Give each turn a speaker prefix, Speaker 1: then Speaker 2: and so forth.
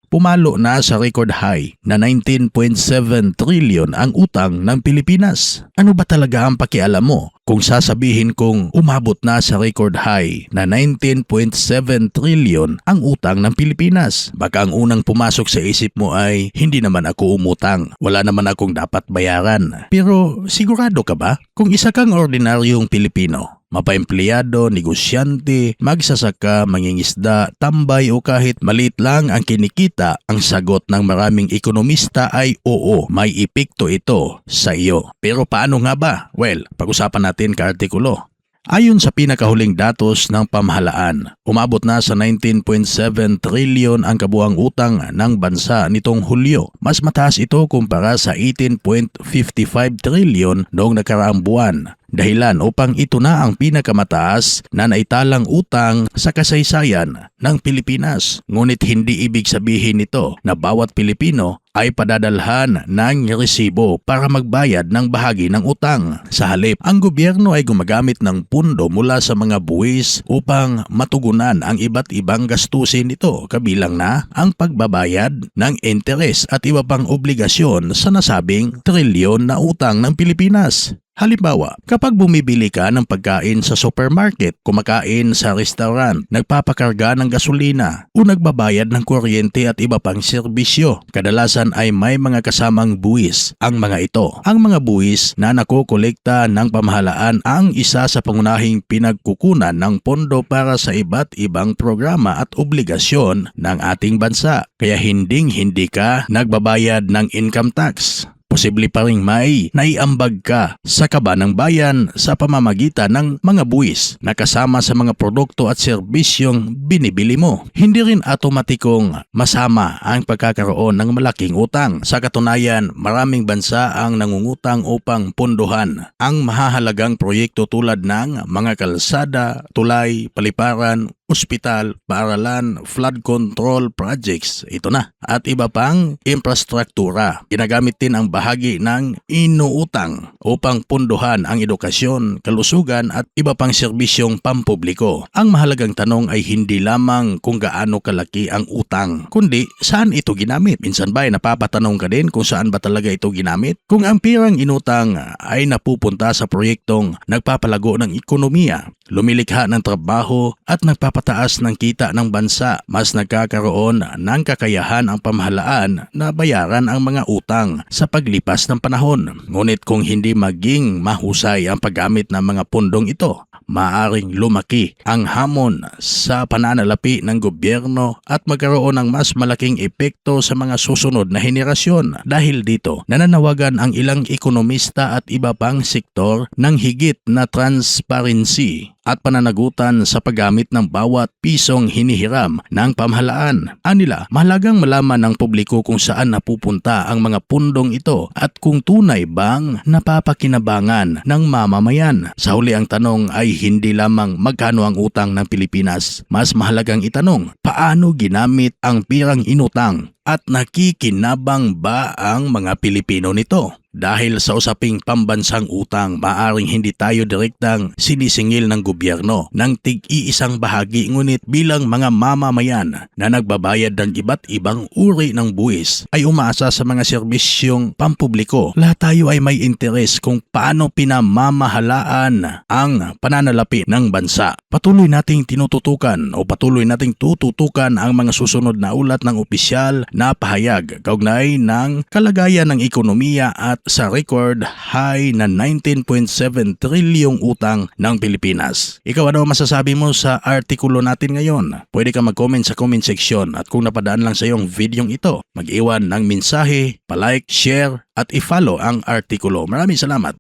Speaker 1: Pumalo na sa record high na 19.7 trillion ang utang ng Pilipinas. Ano ba talaga ang pakialam mo kung sasabihin kong umabot na sa record high na 19.7 trillion ang utang ng Pilipinas? Baka ang unang pumasok sa isip mo ay hindi naman ako umutang, wala naman akong dapat bayaran. Pero sigurado ka ba? Kung isa kang ordinaryong Pilipino, mapaempleyado, negosyante, magsasaka, mangingisda, tambay o kahit maliit lang ang kinikita, ang sagot ng maraming ekonomista ay oo, may epekto ito sa iyo. Pero paano nga ba? Well, pag-usapan natin ka-artikulo. Ayon sa pinakahuling datos ng pamahalaan, umabot na sa 19.7 trillion ang kabuang utang ng bansa nitong Hulyo. Mas mataas ito kumpara sa 18.55 trillion noong nakaraang buwan. Dahilan upang ito na ang pinakamataas na naitalang utang sa kasaysayan ng Pilipinas. Ngunit hindi ibig sabihin nito na bawat Pilipino ay padadalhan ng resibo para magbayad ng bahagi ng utang. Sa halip, ang gobyerno ay gumagamit ng pundo mula sa mga buwis upang matugunan ang iba't ibang gastusin nito, kabilang na ang pagbabayad ng interes at iba pang obligasyon sa nasabing trilyon na utang ng Pilipinas. Halimbawa, kapag bumibili ka ng pagkain sa supermarket, kumakain sa restaurant, nagpapakarga ng gasolina o nagbabayad ng kuryente at iba pang serbisyo, kadalasan ay may mga kasamang buwis ang mga ito. Ang mga buwis na nakokolekta ng pamahalaan ang isa sa pangunahing pinagkukunan ng pondo para sa iba't ibang programa at obligasyon ng ating bansa. Kaya hindi ka nagbabayad ng income tax. Posible pa ring may naiambag ka sa kaba ng bayan sa pamamagitan ng mga buwis na kasama sa mga produkto at serbisyong binibili mo. Hindi rin automatikong masama ang pagkakaroon ng malaking utang. Sa katunayan, maraming bansa ang nangungutang upang punduhan ang mahahalagang proyekto tulad ng mga kalsada, tulay, paliparan, ospital, paaralan, flood control projects, ito na, at iba pang infrastruktura. Ginagamit din ang bahagi ng inuutang upang punduhan ang edukasyon, kalusugan at iba pang serbisyong pampubliko. Ang mahalagang tanong ay hindi lamang kung gaano kalaki ang utang, kundi saan ito ginamit. Minsan ba ay napapatanong ka din kung saan ba talaga ito ginamit? Kung ang pirang inutang ay napupunta sa proyektong nagpapalago ng ekonomiya, lumilikha ng trabaho at nagpapataas ng kita ng bansa, mas nagkakaroon ng kakayahan ang pamahalaan na bayaran ang mga utang sa paglipas ng panahon. Ngunit kung hindi maging mahusay ang paggamit ng mga pundong ito, maaring lumaki ang hamon sa pananalapi ng gobyerno at magkaroon ng mas malaking epekto sa mga susunod na henerasyon. Dahil dito, nananawagan ang ilang ekonomista at iba pang sektor ng higit na transparency at pananagutan sa paggamit ng bawat pisong hinihiram ng pamahalaan. Anila, mahalagang malaman ng publiko kung saan napupunta ang mga pundong ito at kung tunay bang napapakinabangan ng mamamayan. Sa huli, ang tanong ay hindi lamang magkano ang utang ng Pilipinas. Mas mahalagang itanong, paano ginamit ang pirang inutang at nakikinabang ba ang mga Pilipino nito? Dahil sa usaping pambansang utang, maaring hindi tayo direktang sinisingil ng gobyerno ng tig-iisang bahagi, ngunit bilang mga mamamayan na nagbabayad ng iba't ibang uri ng buwis ay umaasa sa mga serbisyong pampubliko. Lahat tayo ay may interes kung paano pinamamahalaan ang pananalapi ng bansa. Patuloy nating tinututukan o patuloy nating tututukan ang mga susunod na ulat ng opisyal na pahayag kaugnay ng kalagayan ng ekonomiya at sa record high na 19.7 trilyong utang ng Pilipinas. Ikaw, ano masasabi mo sa artikulo natin ngayon? Pwede ka mag-comment sa comment section at kung napadaan lang sa iyong videong ito, mag-iwan ng mensahe, palike, share at i-follow ang artikulo. Maraming salamat.